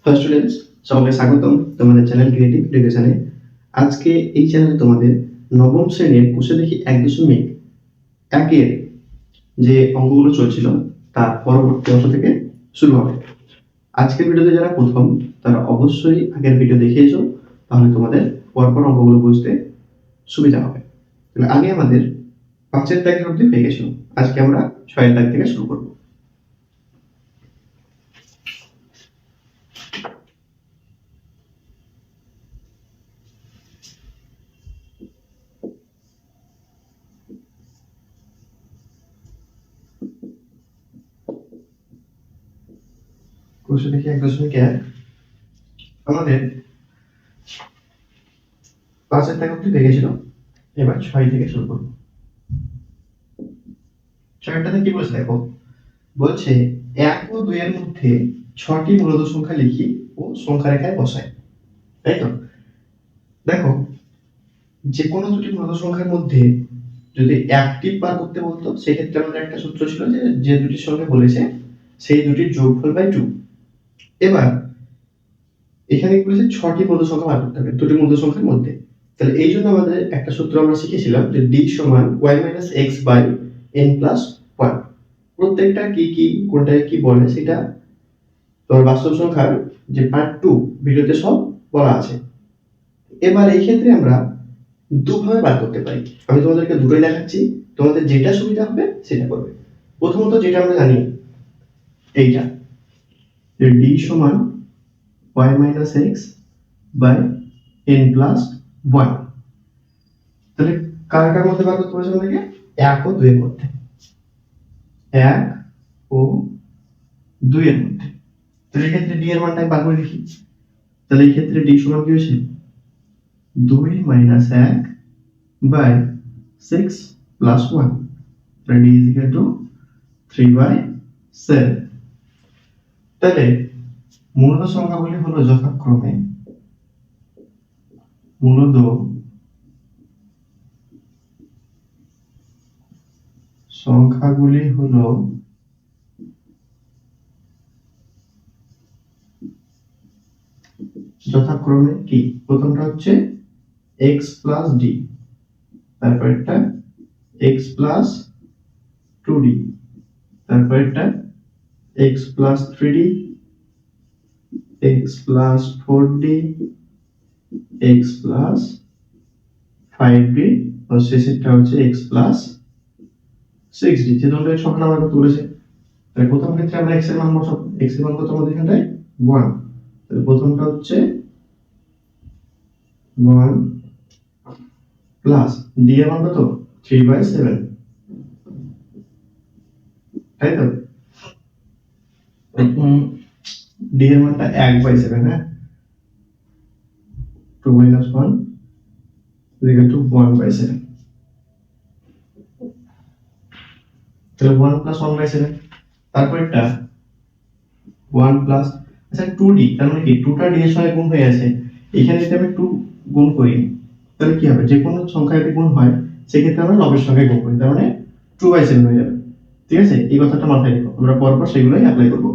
Hello students, সকলকে স্বাগতম তোমাদের চ্যানেল ক্রিয়েটিভ এডুকেশনে। আজকে এই চ্যানেলে তোমাদের নবম শ্রেণীর কোষে দেখি 1.1-এর যে অঙ্কগুলো চলছিল তার পরবর্তী অংশ থেকে শুরু হবে। আজকের ভিডিওতে যারা প্রথম তারা অবশ্যই আগের ভিডিও দেখে এসো, তাহলে তোমাদের পরপর অঙ্কগুলো বুঝতে সুবিধা হবে। তাহলে আগে আমাদের 5 দাগ অবধি পেয়ে গেছিল, আজকে আমরা 6 দাগ থেকে শুরু করবো। কোষে দেখি 1.1 আমাদের 5 দাগ অবধি পেয়ে গেছিল, এবার 6 থেকে শুরু করবো। 6টাতে কি বলছে দেখো, বলছে 1 ও 2 এর মধ্যে 6টি মূলদ সংখ্যা লিখি ও সংখ্যা রেখায় বসাই। তাই তো দেখো, যে কোনো দুটি মূলদ সংখ্যার মধ্যে যদি একটি বার করতে বলতো, সেক্ষেত্রে আমাদের একটা সূত্র ছিল যে যে দুটির সঙ্গে বলেছে সেই দুটির যোগফল বাই 2। এবার এখানে কি বলেছে 6টি মূলদ সংখ্যা বার করতে হবে দুটি মূলদ সংখ্যার মধ্যে। তাহলে এই জন্য আমাদের একটা সূত্র আমরা শিখেছিলাম যে d সমান y - x by n plus 1। প্রত্যেকটা কি কি কোনটাকে কি বলে সেটা তোমার বাস্তব সংখ্যার যে পার্ট 2 ভিডিওতে সব বলা আছে। এবার এই ক্ষেত্রে আমরা দুভাবে বার করতে পারি, আমি তোমাদেরকে দুটোই দেখাচ্ছি, তোমাদের যেটা সুবিধা হবে সেটা করবে। প্রথমত যেটা আমরা জানি এইটা, যে d সমান y - x by n plus 1। তাহলে কার কার মধ্যে বার করতে বলেছে আমাদেরকে? 1 ও 2 এর মধ্যে, 1 ও 2 এর মধ্যে। তাহলে এই ক্ষেত্রে d এর মানটা বার করে লিখি। তাহলে এই ক্ষেত্রে d সমান কি হয়েছে 2 - 1 বাই 6 প্লাস 1। তাহলে d is equal to 3/7। তাহলে মূলদ সংখ্যাগুলি হলো যথাক্রমে মূলদ সংখ্যাগুলি হলো যথাক্রমে কি, প্রথমটা হচ্ছে x প্লাস d, তারপরটা x প্লাস 2d, তারপরটা x plus 3d, x plus 4d, x plus 5d, আর শেষেরটা হচ্ছে x প্লাস 6d। যে দুটো সংখ্যা আমরা কত বলেছে, তাহলে প্রথম ক্ষেত্রে আমরা x এর মান বসাবো। x এর মান কত আমাদের এখানটায় 1। তাহলে প্রথমটা হচ্ছে 1 প্লাস d এর মান কত 3/7, তাই তো d এর মানটা 1/7। হ্যাঁ, 2 - 1 = 1/7। তাহলে 1 + 1/7। তারপরটা 1 প্লাস, আচ্ছা 2d, তার মানে কি 2টা d এর সঙ্গে গুণ হয়ে আছে, এখানে যদি আমি 2 গুণ করি তাহলে কি হবে, যে কোনো সংখ্যা যদি গুণ হয় সেক্ষেত্রে আমরা লবের সঙ্গে গুণ করি, তার মানে 2/7 হয়ে যাবে। ঠিক আছে, এই কথাটা মাথায় রেখো, আমরা পরপর সেগুলোই অ্যাপ্লাই করব।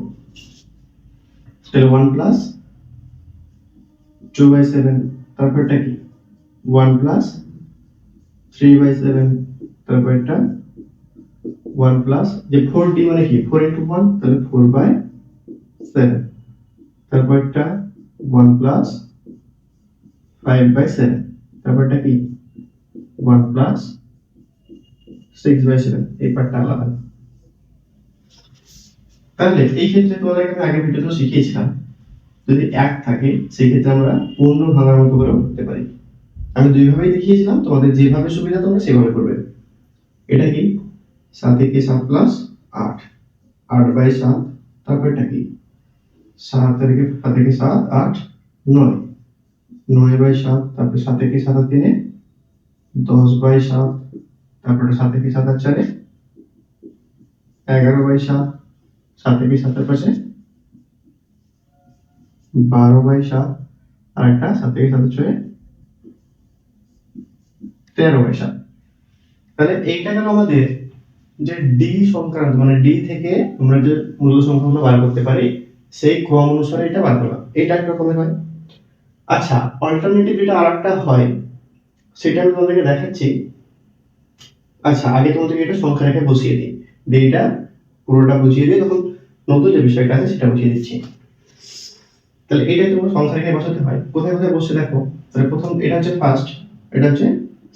তাহলে 1 প্লাস 2/7, তারপরটা কি 1 প্লাস 3/7, তারপরটা 1 প্লাস, যে 4d মানে কি 4 × 1, তাহলে 4/7, তারপরটা 1 প্লাস 5/7, তারপরটা কি 1 প্লাস 6/7। এই পার্টটা আলাদা। তাহলে এই ক্ষেত্রে তোমাদেরকে আমি আগের ভিডিওতে শিখিয়েছিলাম, যদি 1 থাকে সেই ক্ষেত্রে আমরা পূর্ণ ভাঙার মতো করে করতে পারি। আমি দুইভাবেই দেখিয়েছিলাম, তোমাদের যেভাবে সুবিধা তোমরা সেভাবে করবে। এটা কি 7 × 7 প্লাস 8, 8/7, তারপরটা কি 7 থেকে 7 8 9, 9/7, তারপর 7 থেকে 7 3 10/7, তারপরে 7 থেকে 7 4 11/7, 7 থেকে 7 পাশে 12/7, আর একটা 7 থেকে 7 6 13/7। তাহলে এইটা গেল আমাদের যে ডি সংক্রান্ত, মানে ডি থেকে আমরা যে মূল সংখ্যাগুলো বার করতে পারি সেই ক্রম অনুসারে এটা বার করলাম, এটা এক রকমের হয়। আচ্ছা, অল্টারনেটিভ যেটা আরেকটা হয় সেটা আমি তোমাদেরকে দেখাচ্ছি। আচ্ছা, আগে তোমাদেরকে এটা সংখ্যা রেখে বসিয়ে দিই, দিয়ে এটা পুরোটা বুঝিয়ে দিয়ে তখন নতুন যে বিষয়টা আছে সেটা বুঝিয়ে দিচ্ছি। তাহলে এটা তোমার সংখ্যা রেখে বসাতে হয়, কোথায় কোথায় বসে দেখো। তাহলে প্রথম এটা হচ্ছে ফার্স্ট, এটা হচ্ছে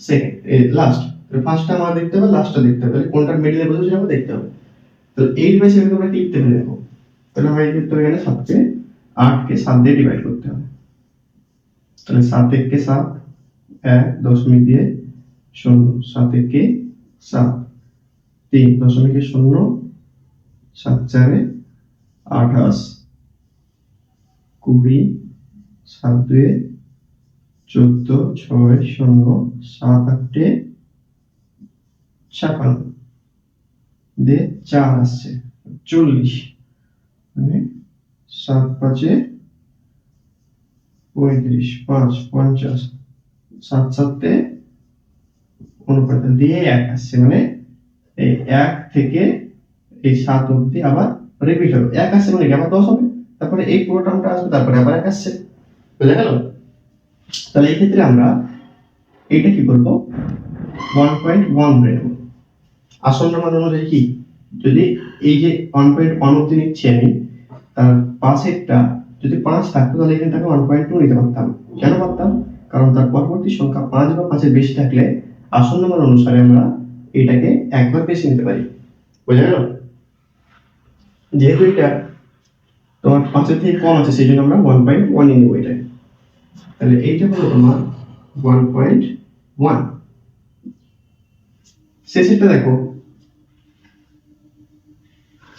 সেকেন্ড, এই লাস্ট। তাহলে ফার্স্টটা আমরা দেখতে হবে, লাস্টটা দেখতে হবে, তাহলে কোনটা মিডিলে বসে সেটা আমরা দেখতে হবে। তাহলে 8/7 তোমরা টিপতে হবে দেখো। তাহলে আমরা এই ক্ষেত্রে এখানে 7কে 8কে 7 দিয়ে ডিভাইড করতে হবে। তাহলে 7 1 7, 1 দিয়ে 0, 7 1 7, 3.0, 7 4 28, 20, 7 2 14, 6 0, 7 8 56 দিয়ে 4 আসছে 40, মানে 7 5 35, 5 50, 7 7 49 দিয়ে 1 আসছে, মানে এই 1 থেকে এই 7 অবধি আবার রিপিট হবে। 1 আসছে মানে আবার 10 হবে, তারপরে এই পুরো টার্মটা আসবে, তারপরে আবার 1 আসছে। বুঝা গেল? তাহলে এই ক্ষেত্রে আমরা এইটা কি করব, 1.1 ধরে নেব। আসল মান অনুযায়ী কি, যদি এই যে 1.1 অবধি নিচ্ছি আমি, তার পাশেরটা যদি 5 থাকতো তাহলে এখানটাকে 1.2 নিতে পারতাম। কেন পারতাম? কারণ তার পরবর্তী সংখ্যা 5 বা 5 এর বেশি থাকলে আসল মান অনুসারে আমরা এটাকে একবার বেশি নিতে পারি। বুঝা গেল? যেহেতু এটা তোমার 5 এর থেকে কম আছে সেই জন্য আমরা 1.1 নিয়ে নেব এটা। তাহলে এইটা হলো তোমার 1.1। শেষেরটা দেখো,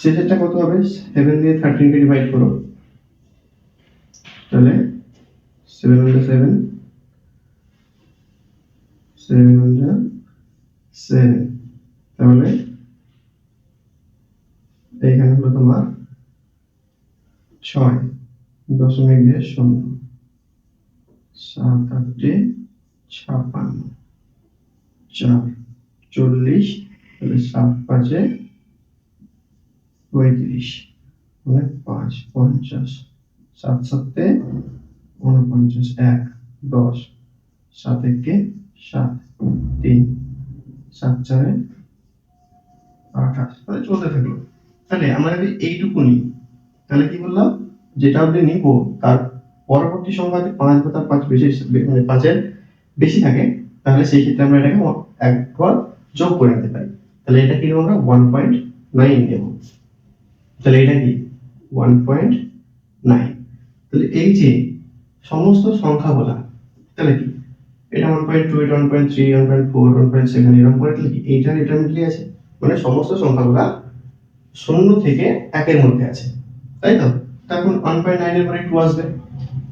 শেষেরটা কত হবে, 7 দিয়ে 13 কে ডিভাইড করো, তাহলে 7 1 7, 7 1 7, তাহলে এইখানে হলো তোমার 6.0, 7 8 56, 4 40, তাহলে 7 5 35, মানে 5 50, 7 7 49, 1 10, 7 1 7, 3 7 4 28, তাহলে চলতে থাকলো। তাহলে আমরা যদি এইটুকু নিই, তাহলে কি বললাম, যেটা আপনি নিব তার পরবর্তী সংখ্যা যদি 5 বা তার 5 বেশি, মানে 5 এর বেশি থাকে, তাহলে সেই ক্ষেত্রে আমরা এটাকে একবার যোগ করে নিতে পারি। তাহলে এটা কি আমরা 1.9 নেব। তাহলে এটা কি 1.9। তাহলে এই যে সমস্ত সংখ্যাগুলা, তাহলে কি এটা 1.2, এটা 1.3, 1.4, 1.7 এরকম করে, তাহলে কি এইটা এটা মিলিয়ে আছে, মানে সমস্ত সংখ্যাগুলা 0 থেকে 1 এর মধ্যে আছে, তাই তো? তখন 1.9 এর পরে 2 আসবে,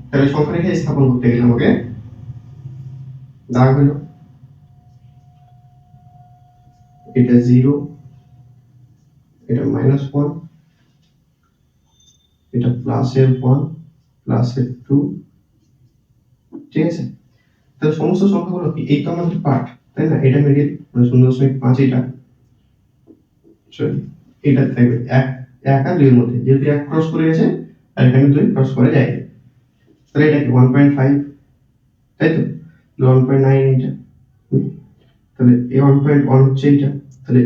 তাহলে সংখ্যা রেখে স্থাপন করতে গেলে আমাকে দাগ হলো, এটা 0, এটা -1, এটা প্লাসের 1, প্লাসের 2, ঠিক আছে? তাহলে সমস্ত সংখ্যাগুলো কি, এই তো আমাদের পার্ট, তাই না? এটা মিডিল, মানে 0.5, এটা সরি, এটা থাকবে 1 আর 2 এর মধ্যে, যেহেতু 1 ক্রস করে গেছে আর এখানে 2 ক্রস করে যায়, তাহলে এটা কি 1.5, তাই তো? 1.9 এটা, তাহলে এই 1.1 হচ্ছে এইটা, তাহলে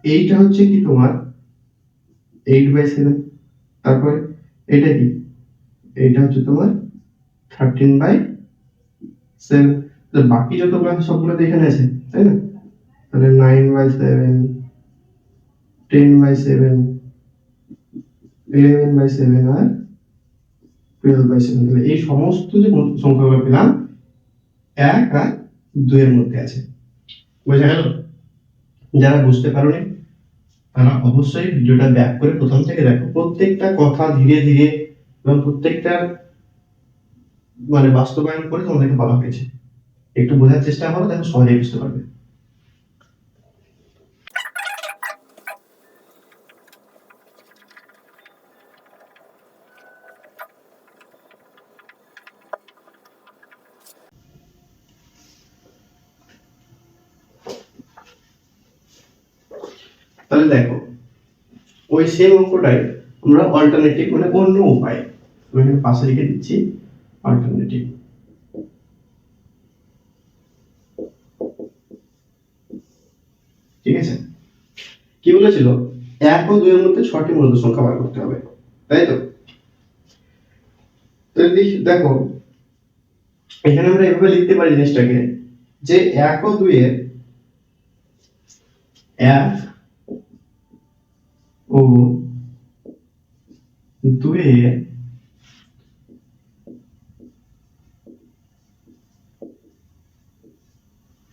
এইটা হচ্ছে কি তোমার 8/7, তারপরে এটা কি, এইটা হচ্ছে তোমার 13/7, তো বাকি যতগুলো আছে সবগুলো তো এখানে আছে, তাই না? তাহলে 9/7, 10/7, 11/7 আর 12/7, তাহলে এই সমস্ত যে সংখ্যাগুলো পেলাম 1 আর 2 এর মধ্যে আছে। বোঝা গেল? যারা বুঝতে পারোনি তারা অবশ্যই ভিডিওটা ব্যাক করে প্রথম থেকে দেখো, প্রত্যেকটা কথা ধীরে ধীরে এবং প্রত্যেকটা মানে বাস্তবায়ন করে তোমাদেরকে বলা হয়েছে। একটু বোঝার চেষ্টা করো, দেখো সহজেই বুঝতে পারবে। তাহলে দেখো, ওই সেম অঙ্কটাই আমরা অল্টারনেটিভ মানে অন্য উপায়, আমি এখানে পাশে লিখে দিচ্ছি অল্টারনেটিভ। ঠিক আছে, কি বলেছিল 1 ও 2 এর মধ্যে 6টি মূলত সংখ্যা বার করতে হবে, তাই তো? দেখো এখানে আমরা এভাবে লিখতে পারি জিনিসটাকে যে 1 ও 2 এর 1 ও 2 এর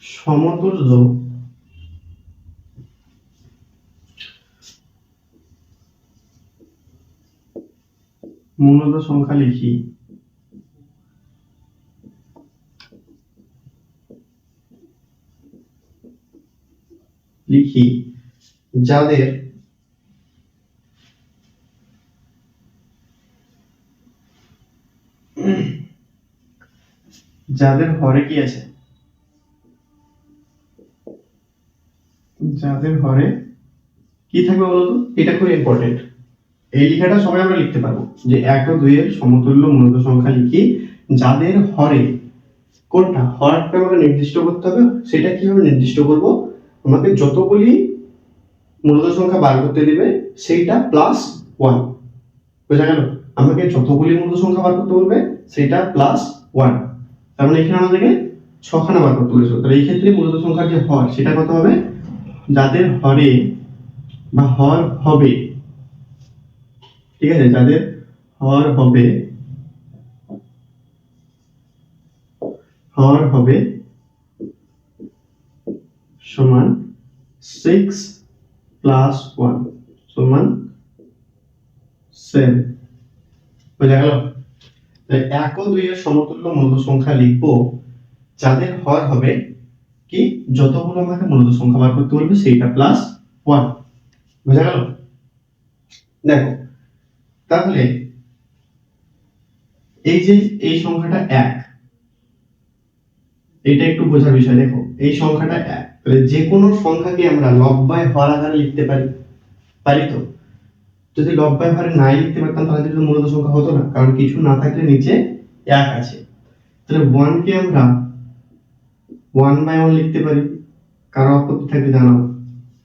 সমতুল্য মূলত সংখ্যা লিখি যাদের হরে কি আছে, যাদের হরে কি থাকবে বলতো? এটা খুব ইম্পর্টেন্ট, এই লেখাটা সবাই আমরা লিখতে পারবো যে 1 ও 2 এর সমতুল্য মূলত সংখ্যা লিখি যাদের হরে, কোনটা হরটা আমাকে নির্দিষ্ট করতে হবে। সেটা কিভাবে নির্দিষ্ট করব? আমাকে যতগুলি মূলত সংখ্যা বার করতে দিবে সেইটা প্লাস 1, বোঝা গেল? আমাকে যতগুলি মূলত সংখ্যা বার করতে বলবে সেটা প্লাস 1, তার মানে এখানে আমাদেরকে 6খানা বার করতে বলেছে। তাহলে এই ক্ষেত্রে মূলত সংখ্যার যে হর সেটা কত হবে? যাদের হরে বা হর হবে, ঠিক আছে, যাদের হর হবে সমান 6 প্লাস 1 সমান 7, বোঝা গেল? 1 ও 2 এর সমতুল্য মূলত সংখ্যা লিখবো যাদের হর হবে কি, যতগুলো আমাকে মূলত সংখ্যা বার করতে বলবে সেইটা প্লাস 1, বোঝা গেল? দেখো তাহলে এই যে এই সংখ্যাটা 1, এটা একটু বোঝার বিষয়। দেখো এই সংখ্যাটা 1, তাহলে যে কোনো সংখ্যাকে আমরা লব বাই হর আকারে লিখতে পারি তো? যদি লব বাই হরে নাই লিখতে পারতাম তাহলে কিন্তু মূলত সংখ্যা হতো না, কারণ কিছু না থাকলে নিচে 1 আছে। তাহলে 1 কে আমরা 1 বাই 1 লিখতে পারি, কারো আপত্তি থাকলে জানাও,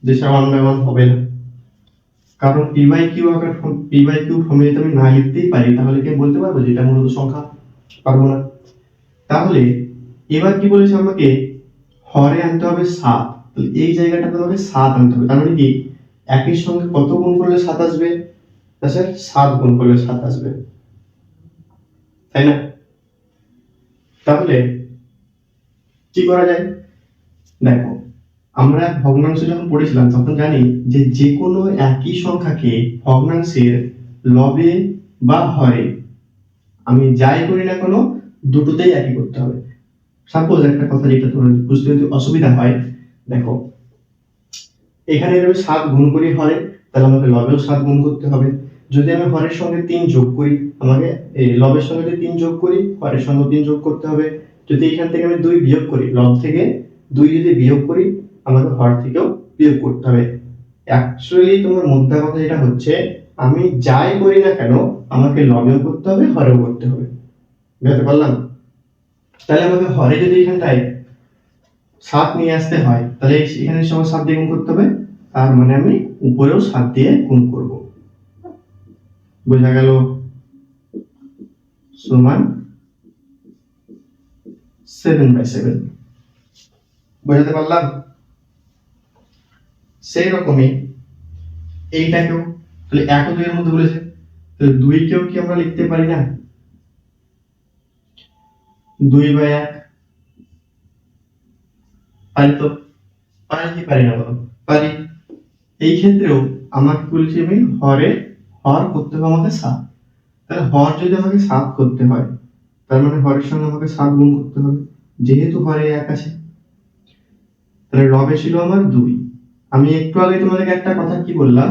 যে সেটা 1 বাই 1 হবে না, কারণ p বাই q আকার p বাই q ফর্মে যদি আমি না লিখতেই পারি তাহলে কি বলতে পারবো যে এটা মূলত সংখ্যা? পারবো না। তাহলে এবার কি বলেছে আমাকে হরে আনতে হবে 7, তাহলে এই জায়গাটাতে আমাকে 7 আনতে হবে। তার মানে কি একই সঙ্গে কত গুণ করলে 7 আসবে? স্যার 7 গুণ করলে 7 আসবে, তাই না? তাহলে কি করা যায়? দেখো আমরা ভগ্নাংশ যখন পড়েছিলাম তখন জানি যে যে কোনো একই সংখ্যাকে ভগ্নাংশের লবে বা হরে আমি যাই করি না কেন দুটোতেই একই করতে হবে। সাপোজ একটা কথা যেটা তোমার বুঝতে যদি অসুবিধা হয়, দেখো এখানে যদি আমি 7 গুণ করি হরে, তাহলে আমাকে লবেও 7 গুণ করতে হবে। যদি আমি হরের সঙ্গে 3 যোগ করি, আমাকে এই লবের সঙ্গে যদি 3 যোগ করি হরের সঙ্গে 3 যোগ করতে হবে। যদি এখান থেকে আমি 2 বিয়োগ করি, লব থেকে 2 যদি বিয়োগ করি আমাকে হর থেকেও বিয়োগ করতে হবে। অ্যাকচুয়ালি তোমার মোদ্দা কথা যেটা হচ্ছে আমি যাই করি না কেন আমাকে লবেও করতে হবে হরেও করতে হবে, বুঝতে পারলাম? তাহলে আমাকে হরে যদি এখানটায় 7 নিয়ে আসতে হয় তাহলে এখানে সঙ্গে 7 দিয়ে গুণ করতে হবে, তার মানে আমি উপরেও 7 দিয়ে গুণ করব, বোঝা গেল? সমান 7/7, বোঝাতে পারলাম? সেই রকমই এইটাকেও, তাহলে 1 ও 2 এর মধ্যে বলেছে, তাহলে 2 কেও কি আমরা লিখতে পারি না 2/1? পারি তো? পারি কি পারি না বলো? পারি। এই ক্ষেত্রেও আমাকে বলছি আমি হর করতে হবে আমাকে 7, তাহলে হর যদি আমাকে 7 করতে হয় তার মানে হরের সঙ্গে আমাকে 7 গুণ করতে হবে, যেহেতু হরে 1 আছে। তাহলে লবে ছিল আমার 2, আমি একটু আগে তোমাদেরকে একটা কথা কি বললাম,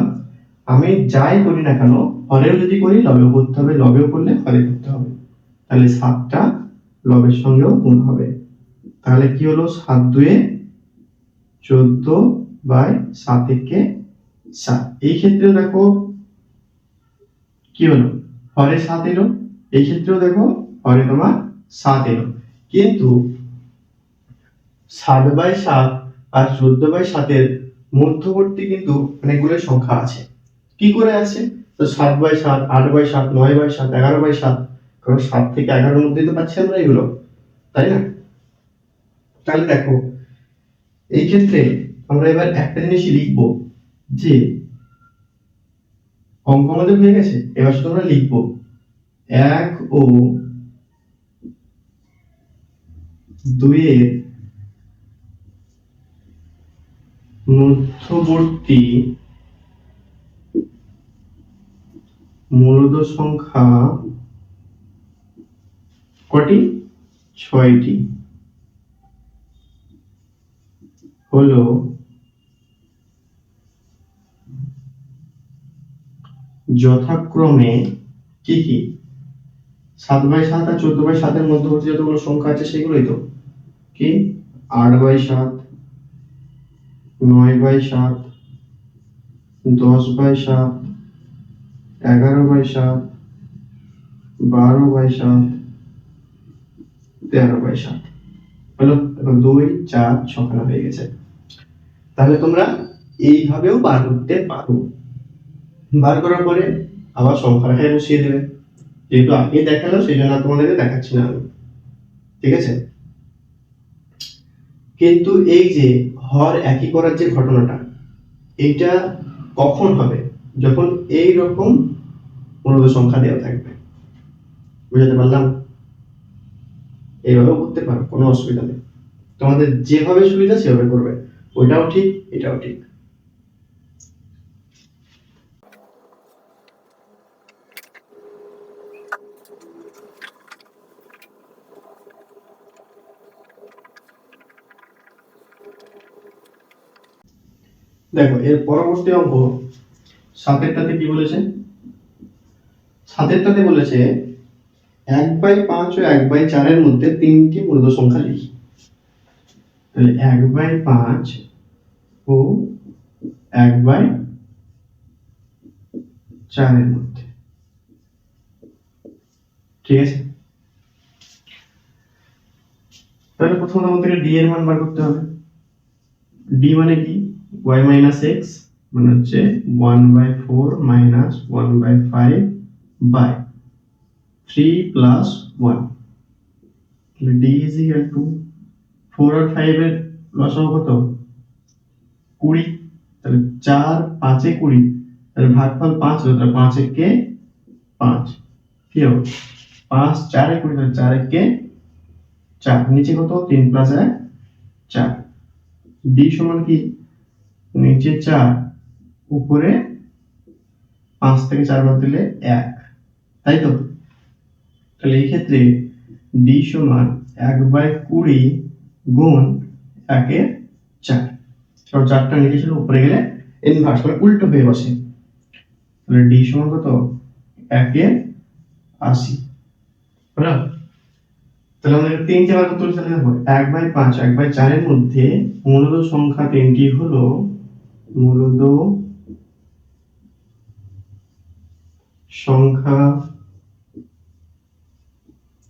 আমি যাই করি না কেন হরেও যদি করি লবেও করতে হবে, লবেও করলে হরে করতে হবে, তাহলে 7টা লবের সঙ্গেও গুণ হবে। তাহলে কি হলো 7 2 14 বাই 7 একে 7। এই ক্ষেত্রে দেখো কি হলো, হরে 7 এলো, এই ক্ষেত্রেও দেখো হরে তোমার 7 এলো, কিন্তু 7/7 আর 14/7 মধ্যবর্তী কিন্তু অনেকগুলো সংখ্যা আছে। কি করে আছে? তো 7/7, 8/7, 9/7, 11/7, কারণ 7 থেকে 11-এর মধ্যেই তো পাচ্ছি আমরা এগুলো, তাই না? তাহলে দেখো এই ক্ষেত্রে আমরা এবার একটা জিনিসই লিখবো, যে অঙ্ক আমাদের হয়ে গেছে, এবার শুধু আমরা লিখবো 1 ও 2 এর মধ্যবর্তী মূলদ সংখ্যা কটি? 6টি। হলো যথাক্রমে কি কি? 7/7 আর 14/7 মধ্যবর্তী যতগুলো সংখ্যা আছে সেগুলোই তো কি? 8/7, 9/7, 10/7, 11/7, 12/7, 13/7 হলো। এখন 2, 4, 6 হয়ে গেছে। তাহলে তোমরা এইভাবেও বার করতে পারো। বার করার পরে আবার সংখ্যা রেখায় বসিয়ে দেবে, যেহেতু আগে দেখালো সেই জন্য তোমাদেরকে দেখাচ্ছি না আমি, ঠিক আছে? কিন্তু এই যে হর একই করার যে ঘটনাটা, এইটা কখন হবে? যখন এই রকম মূলদ সংখ্যা দেওয়া থাকবে। বুঝাতে পারলাম? এইভাবে করতে পারো, কোনো অসুবিধা নেই, তোমাদের যেভাবে সুবিধা সেভাবে করবে, ওইটাও ঠিক এটাও ঠিক। দেখো এর পরবর্তী অঙ্ক 7-এরটাতে কি বলেছে? 7-এরটাতে বলেছে 1/5 ও 1/4 এর মধ্যে 3টি মূলদ সংখ্যা লিখি। তাহলে 1/5 ও 1/4 এর মধ্যে, ঠিক আছে? তাহলে প্রথমত আমাদের ডি এর মান বার করতে হবে। ডি মানে কি? y - x মানে হচ্ছে 1/4 - 1/5 by 3 + 1। তাহলে d = 4 আর 5 এর লসাগু কত? 20। তাহলে 4 5 এ 20, তাহলে ভাগফল 5 হলো, তাহলে 5 একে 5 কি হবে? 5 4 এ 20, তাহলে 4 একে 4, নিচে কত? 3 + 1 4। d সমান কি? নিচে 4, উপরে 5 থেকে 4 বাদ দিলে 1, তাই তো? তাহলে এই ক্ষেত্রে d সমান 1/20 গুণ 1/4, কারণ 4টা নিচে ছিল, উপরে গেলে ইনভার্স মানে উল্টো হয়ে বসে। তাহলে d সমান কত? 1/80 হলো। তাহলে আমাদের 3টে বার করতে চলে যাবো। 1/5 1/4 এর মধ্যে মূলদ সংখ্যা 3টি হলো, মূলদ সংখ্যা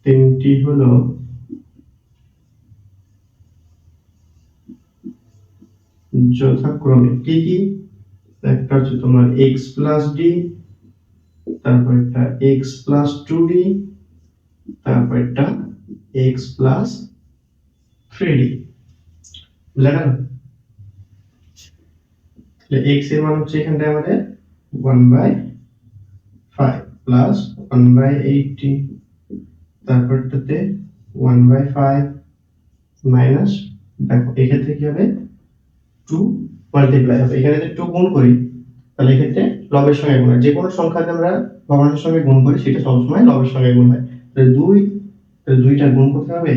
3টি হলো যথাক্রমে কি কি? একটা হচ্ছে তোমার x + d, তারপর একটা x + 2d, তারপর একটা x + 3d। বুঝা গেল? তাহলে x এর মান হচ্ছে এখানটায় আমাদের 1/5 প্লাস 1/80, তারপরটাতে 1/5 মাইনাস, দেখো এক্ষেত্রে কি হবে? 2 মাল্টিপ্লাই হবে, এখানে যদি 2 গুণ করি তাহলে এক্ষেত্রে লবের সঙ্গে গুণ হয়। যে কোনো সংখ্যাকে আমরা ভগ্নাংশের সঙ্গে গুণ করি সেটা সবসময় লবের সঙ্গে গুণ হয়। তাহলে 2, তাহলে 2টা গুণ করতে হবে,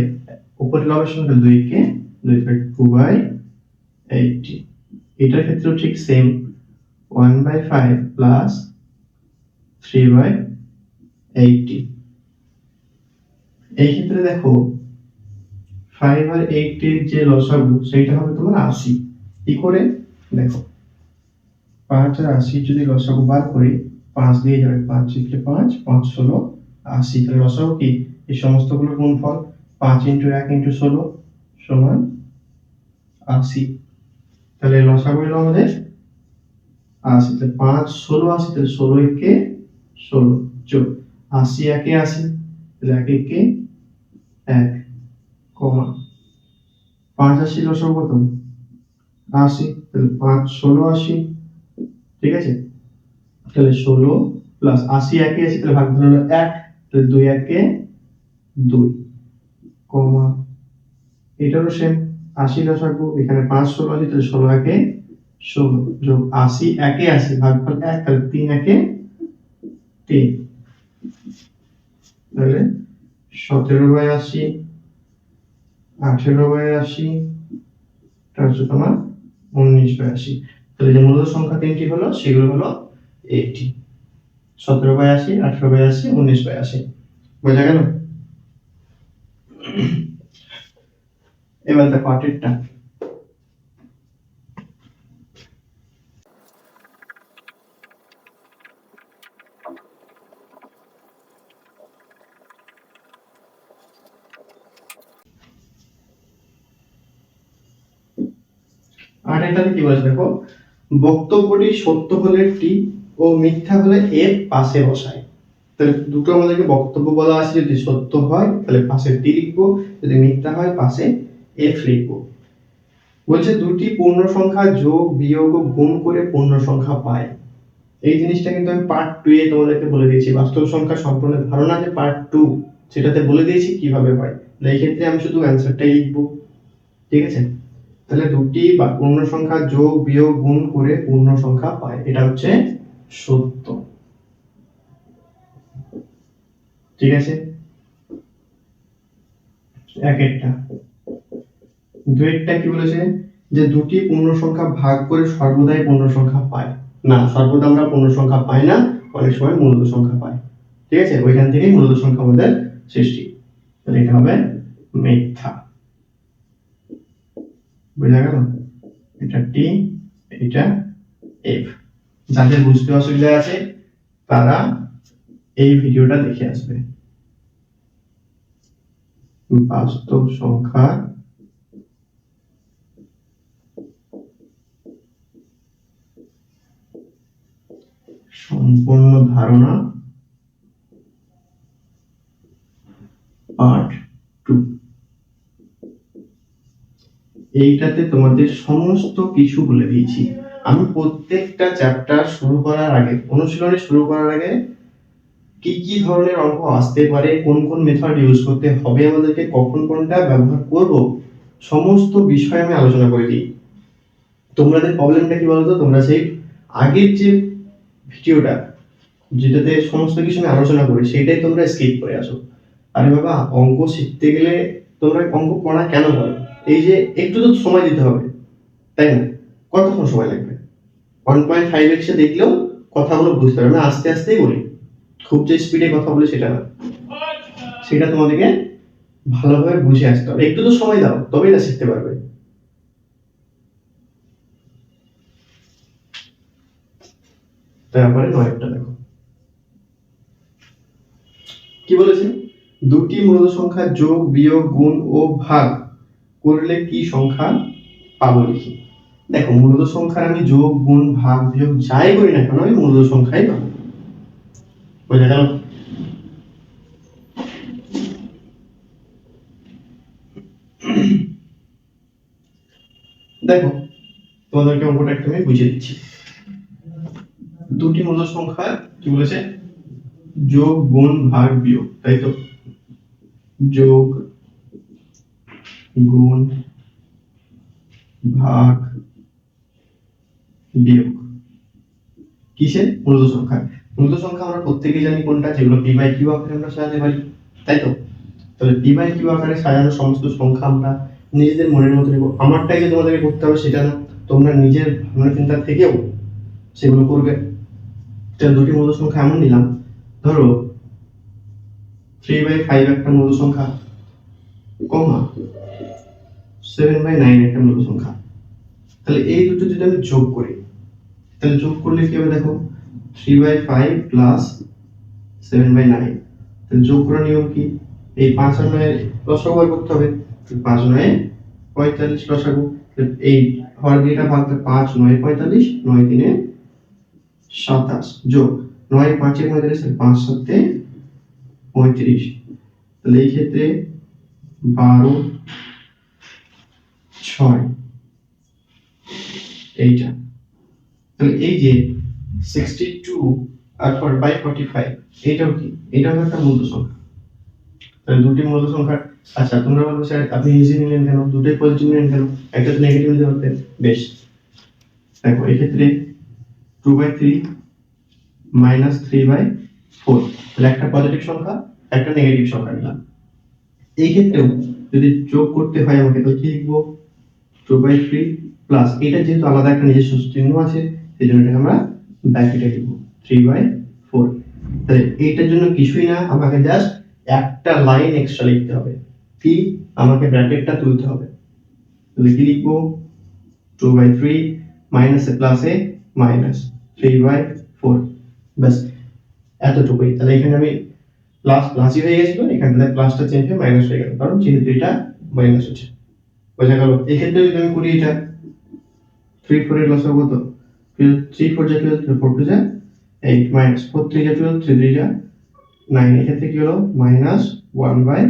উপরে লবের সঙ্গে 2 কে 2 2/80। এটার ক্ষেত্রেও ঠিক সেম, 1/5 প্লাস 3/80। এই ক্ষেত্রে দেখো 5 আর 80 এর যে লসাগু সেটা হবে তোমার 80। কি করে? দেখো 5 আর 80 যদি লসাগু বার করি 5 দিয়ে যাবে, 5 লিখলে 5, 5 16 80। তাহলে লসাগু কি এই সমস্তগুলোর গুণফল 5 × 1 × 16 সমান 80। তাহলে লসাগু হলো আমাদের 80। তাহলে 5 16 80, তাহলে 16 একে 16 যোগ 80 একে 80, তাহলে 1 একে 1 কমা 5 80 লসাগু কত 80। তাহলে 5 16 80, ঠিক আছে। তাহলে 16 প্লাস 80 একে 80, তাহলে ভাগ হলো 1, তাহলে 2 একে 2 কমা এটারও সেম 80 লসাগু, এখানে 5 16 আছে, তাহলে 16 একে 16 যোগ 80 একে 80 ভাগফল 1, তাহলে 3 একে 3, তাহলে 17/80, 18/80, তার হচ্ছে তোমার 19/80। তাহলে যে মূল সংখ্যা তিনটি হলো সেগুলো হলো এইটি, 17/80, 18/80, 19/80। বোঝা গেল? এবার দেখো আটেরটা। আটেরটাতে কি বলেছে দেখো, বক্তব্যটি সত্য হলে টি ও মিথ্যা হলে এফ পাশে বসায়। তাহলে দুটো আমাদেরকে বক্তব্য বলা আছে, যদি সত্য হয় তাহলে পাশে টি লিখবো, যদি মিথ্যা হয় পাশে এফ লিখবো। বলছে দুটি পূর্ণ সংখ্যা যোগ বিয়োগ ও গুণ করে পূর্ণ সংখ্যা পায়। এই জিনিসটা কিন্তু আমি পার্ট 2 এ তোমাদেরকে বলে দিয়েছি, বাস্তব সংখ্যা সম্পূর্ণ ধারণা যে পার্ট 2 সেটাতে বলে দিয়েছি কিভাবে হয়। এই ক্ষেত্রে আমি শুধু অ্যানসারটাই লিখবো, ঠিক আছে। তাহলে দুটি বা পূর্ণ সংখ্যা যোগ বিয়োগ গুণ করে পূর্ণ সংখ্যা পায়, এটা হচ্ছে সত্য, ঠিক আছে। একেরটা। দুইটা কি বলেছে, যে দুটি পূর্ণ সংখ্যা ভাগ করে সর্বদাই পূর্ণ সংখ্যা পায়। না, সর্বদা আমরা পূর্ণ সংখ্যা পাই না, অনেক সময় মূলত সংখ্যা পাই, ঠিক আছে। ওইখান থেকেই মূলত সংখ্যা আমাদের সৃষ্টি। তাহলে এটা হবে মিথ্যা। বুঝা গেল? এটা টি, এটা এফ। যাদের বুঝতে অসুবিধা আছে তারা এই ভিডিওটা দেখে আসবে। বাস্তব সংখ্যা সম্পূর্ণ ধারণা পার্ট 2। এইটাতে তোমাদের সমস্ত কিছু বলে দিয়েছি আমি। প্রত্যেকটা চ্যাপ্টার শুরু করার আগে, অনুশীলনী শুরু করার আগে কি কি ধরনের অঙ্ক আসতে পারে, কোন কোন মেথড ইউজ করতে হবে আমাদেরকে, কখন কোনটা ব্যবহার করব, সমস্ত বিষয় আমি আলোচনা করে দিই। তোমাদের প্রবলেমটা কি বলতো, তোমরা সেই আগের যে ভিডিওটা যেটাতে সমস্ত কিছু আমি আলোচনা করি সেইটাই তোমরা স্কিপ করে আসো। আরে বাবা, অঙ্ক শিখতে গেলে তোমরা অঙ্ক পড়া কেন করো? এই যে একটু তো সময় দিতে হবে, তাই না? কতক্ষণ সময় লাগবে? 1.5x দেখলেও কথাগুলো বুঝতে পারবে। আমি আস্তে আস্তেই বলি, খুব যে স্পিডে কথা বলে সেটা না, সেটা তোমাদেরকে ভালোভাবে বুঝে আসতে হবে। একটু তো সময় দাও, তবেই না শিখতে পারবে। তারপরে 9টা দেখো কি বলেছে, দুটি মূল সংখ্যা যোগ বিয়োগ গুণ ও ভাগ করলে কি সংখ্যা পাবো লিখি। দেখো, মূল সংখ্যার আমি যোগ গুণ ভাগ বিয়োগ যাই করি না কেন আমি মূল সংখ্যাই পাবো। বোঝা গেল? দেখো, তোমাদেরকে অঙ্কটা একটু আমি বুঝিয়ে দিচ্ছি। দুটি মূল সংখ্যা কি বলেছে, যোগ গুণ ভাগ বিয়োগ, তাই তো? যোগ গুণ ভাগ বিয়োগ কিসের? মূলত সংখ্যা। মূলত সংখ্যা আমরা প্রত্যেকেই জানি কোনটা, যেগুলো পি বাই কিউ আকারে আমরা সাজাতে পারি, তাই তো? তাহলে পি বাই কিউ আকারে সাজানো সমস্ত সংখ্যা আমরা নিজেদের মনের মতো নেব। আমারটাই যে তোমাদেরকে করতে হবে সেটা না, তোমরা নিজের ভাবনা চিন্তা থেকেও সেগুলো করবে। তাহলে দুটি মূল সংখ্যা এমন নিলাম, ধরো 3/5 একটা মূল সংখ্যা, কমা 7/9 একটা মূল সংখ্যা। তাহলে এই দুটো যদি আমি যোগ করি, তাহলে যোগ করলে কি হবে দেখো, 3/5 প্লাস 7/9। তাহলে যোগ করার নিয়ম কি? এই 5 আর 9 লসাগু বার করতে হবে। 5 9 45 লসাগু। এই হর দিয়েটা ভাগ 5 9 45 9 3 27 যোগ 9 5 45 5 7 35। তাহলে এই ক্ষেত্রে 12 6 এইটা। তাহলে এই যে 62 আর 4/45 এইটাও কি? এটাও একটা মূল সংখ্যা। তাহলে দুটি মূল সংখ্যা। আচ্ছা তোমরা বলবে স্যার আপনি ইজি নিলেন কেন, দুটোই পজিটিভ নিলেন কেন, একটা তো নেগেটিভ নিতে পারতেন। বেশ, দেখো এই ক্ষেত্রে 2/3 মাইনাস 3/4, তাহলে একটা পজিটিভ সংখ্যা একটা নেগেটিভ সংখ্যা নিলাম। এই ক্ষেত্রেও যদি যোগ করতে হয় আমাকে, তাহলে কি লিখবো? 2/3 প্লাস এটা যেহেতু আলাদা একটা নিজস্ব চিহ্ন আছে সেই জন্য এটাকে আমরা ব্র্যাকেটে লিখবো 3/4। তাহলে এইটার জন্য কিছুই না, আমাকে জাস্ট একটা লাইন এক্সট্রা লিখতে হবে। কি? আমাকে ব্র্যাকেটটা তুলতে হবে। তাহলে কি লিখবো? 2/3 মাইনাস এ প্লাস এ মাইনাস 3/4। ব্যাস এতটুকুই। তাহলে এখানে আমি প্লাস প্লাসই হয়ে গেছিল, এখানে প্লাসটা চেঞ্জ হয়ে মাইনাস হয়ে গেল, কারণ যেহেতু এটা মাইনাস হচ্ছে। বোঝা গেল? এক্ষেত্রে যদি আমি করি এটা 3 4 এর লসাগু কত? 3 4 যা 12, 4 2 যা 8 মাইনাস 4 3 যা 12, 3 3 যা 9। এক্ষেত্রে কি হলো? মাইনাস 1/12।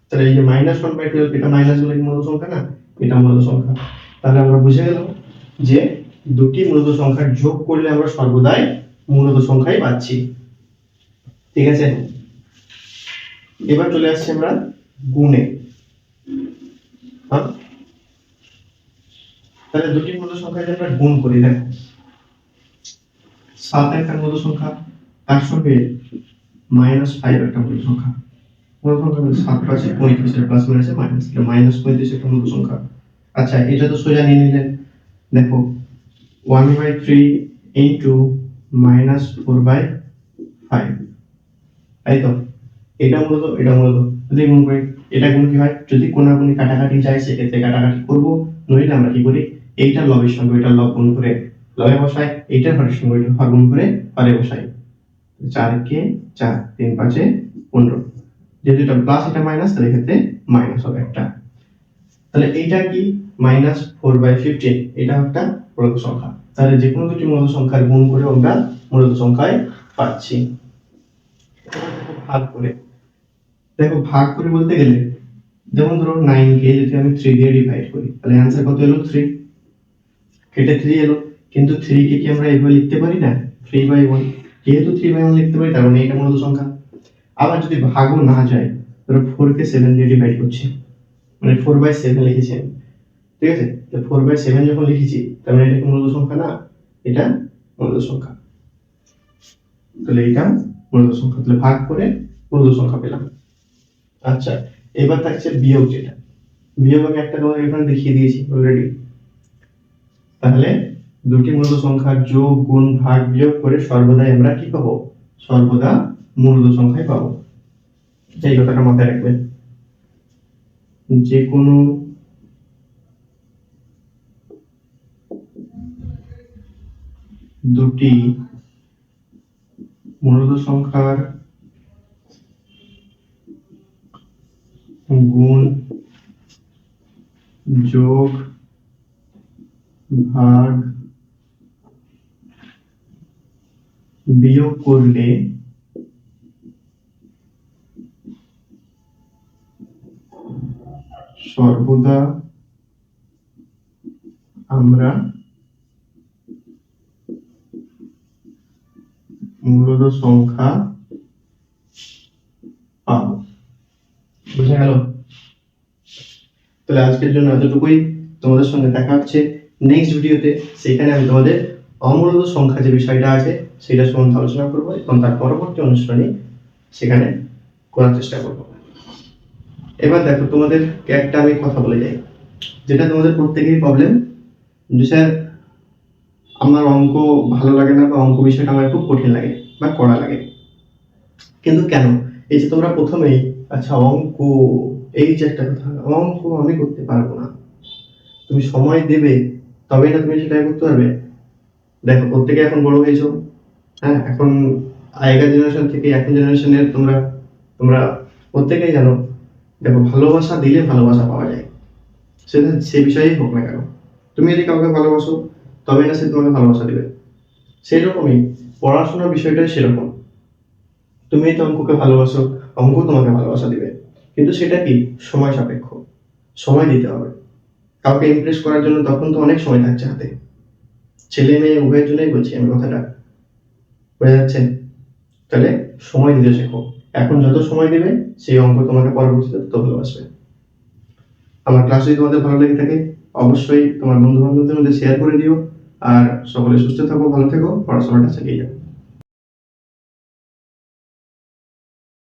তাহলে এই যে মাইনাস 1/12 এটা মাইনাস গুলো কি মূল সংখ্যা না? এটা মূল সংখ্যা। তাহলে আমরা বুঝে গেল যে দুটি মূল সংখ্যার যোগ করলে আমরা সর্বদাই মূল সংখ্যাই পাচ্ছি। ঠিক আছে, এবার চলে আসছে আমরা গুণে। তাহলে দুটি মূল সংখ্যা যদি আমরা গুণ করি, দেখো 7 একটা মূল সংখ্যা, তার সঙ্গে -5 একটা মূল সংখ্যা। মূল সংখ্যা 7 পাশে 35 প্লাস মাইনাসে মাইনাস, -35 একটা মূল সংখ্যা। আচ্ছা এটা তো সোজা নিয়ে নিলেন। দেখো 1/3 ইনটু -4/5, তাই তো? এটা মূলত এটা মূলত যদি গুণ করি, এটা গুণ কি হয়? যদি কোনাকুনি কাটাকাটি যায় সেক্ষেত্রে কাটাকাটি করব, নইলে আমরা কি করি? এইটার লবের সঙ্গে এটার লব গুণ করে লবে বসাই, এইটার হরের সঙ্গে এটার হর গুণ করে হরে বসাই। 4 কে 4, 3 5 15। যেহেতু এটা প্লাস এটা মাইনাস, তাহলে ক্ষেত্রে মাইনাস হবে একটা। তাহলে এইটা কি? -4/15, এটা একটা মূলত সংখ্যা। তাহলে যে কোনো দুটি মূলত সংখ্যার গুণ করে আমরা মূলত সংখ্যায় পাচ্ছি। ভাগ করে দেখো, ভাগ করে বলতে গেলে যেমন ধরো 9 কে যদি আমি 3 দিয়ে ডিভাইড করি, তাহলে आंसर কত এলো? 3। কেটে 3 এলো, কিন্তু 3 কে কি আমরা এইভাবে লিখতে পারি না? 3/1। যেহেতু 3/1 লিখতে পারি, তার মানে এটা মূলত সংখ্যা। আবার যদি ভাগও না যায়, ধরো 4 কে 7 দিয়ে ডিভাইড করছি, মানে 4/7 লিখেছি আমি। ঠিক আছে, তো 4/7 যখন লিখেছি, তার মানে এটা কি মূলত সংখ্যা না? এটা মূলত সংখ্যা। তাহলে এটা মূলত সংখ্যা, তাহলে ভাগ করে মূলত সংখ্যা পেলাম। আচ্ছা এবার থাকছে বিয়োগ। যেটা বিয়োগ আমি একটা তোমাদের এখানে দেখিয়ে দিয়েছি অলরেডি। তাহলে দুটি মূল সংখ্যার যোগ গুণ ভাগ বিয়োগ করে সর্বদাই আমরা কি পাবো? সর্বদা মূল সংখ্যাই পাবো। এই কথাটা মাথায় রাখবেন। যে কোনো দুটি মূল সংখ্যার গুণ যোগ ভাগ বিয়োগ করলে সর্বদা আমরা মূলদ সংখ্যা পাবো। বুঝা গেল? তাহলে আজকের জন্য এতটুকুই। তোমাদের সঙ্গে দেখা হচ্ছে নেক্সট ভিডিওতে। সেখানে আমি তোমাদের অমূলদ সংখ্যা যে বিষয়টা আছে সেটা সম্বন্ধে আলোচনা করবো এবং তার পরবর্তী অনুষ্ঠানে সেখানে করার চেষ্টা করব। এবার দেখো তোমাদের একটা আমি কথা বলে যাই, যেটা তোমাদের প্রত্যেকেরই প্রবলেম, যে স্যার আমার অঙ্ক ভালো লাগে না, বা অঙ্ক বিষয়টা আমার খুব কঠিন লাগে বা কড়া লাগে। কিন্তু কেন? এই যে তোমরা প্রথমেই আচ্ছা অঙ্ক, এই যে একটা কথা, অঙ্ক আমি করতে পারবো না, তুমি সময় দেবে তবেই না তুমি সেটা করতে পারবে। দেখো প্রত্যেকে এখন বড় হয়েছো, হ্যাঁ, এখন আগেকার জেনারেশন থেকে এখন জেনারেশনের তোমরা তোমরা প্রত্যেকেই জানো, দেখো ভালোবাসা দিলে ভালোবাসা পাওয়া যায়, সেটা সে বিষয়েই হোক না কেন। তুমি যদি কাউকে ভালোবাসো তবে না সে তোমাকে ভালোবাসা দেবে। সেই রকমই পড়াশোনার বিষয়টাই সেরকম। তুমি তো অঙ্ককে ভালোবাসো, অঙ্ক তোমাকে ভালোবাসা দিবে, কিন্তু সেটা কি সময় সাপেক্ষ, সময় দিতে হবে। কাউকে ইমপ্রেস করার জন্য তখন তো অনেক সময় থাকছে হাতে। ছেলে মেয়ে উভয়ের জন্যই বলছি আমি কথাটা, বোঝা যাচ্ছে? তাহলে সময় দিতে শেখো। এখন যত সময় দিবে সেই অঙ্ক তোমাকে পরবর্তীতে তত ভালোবাসবে। আমার ক্লাস যদি তোমাদের ভালো লেগে থাকে অবশ্যই তোমার বন্ধু বান্ধবদের মধ্যে শেয়ার করে দিও। আর সকলে সুস্থ থাকো, ভালো থেকো, পড়াশোনাটা চালিয়ে যাও।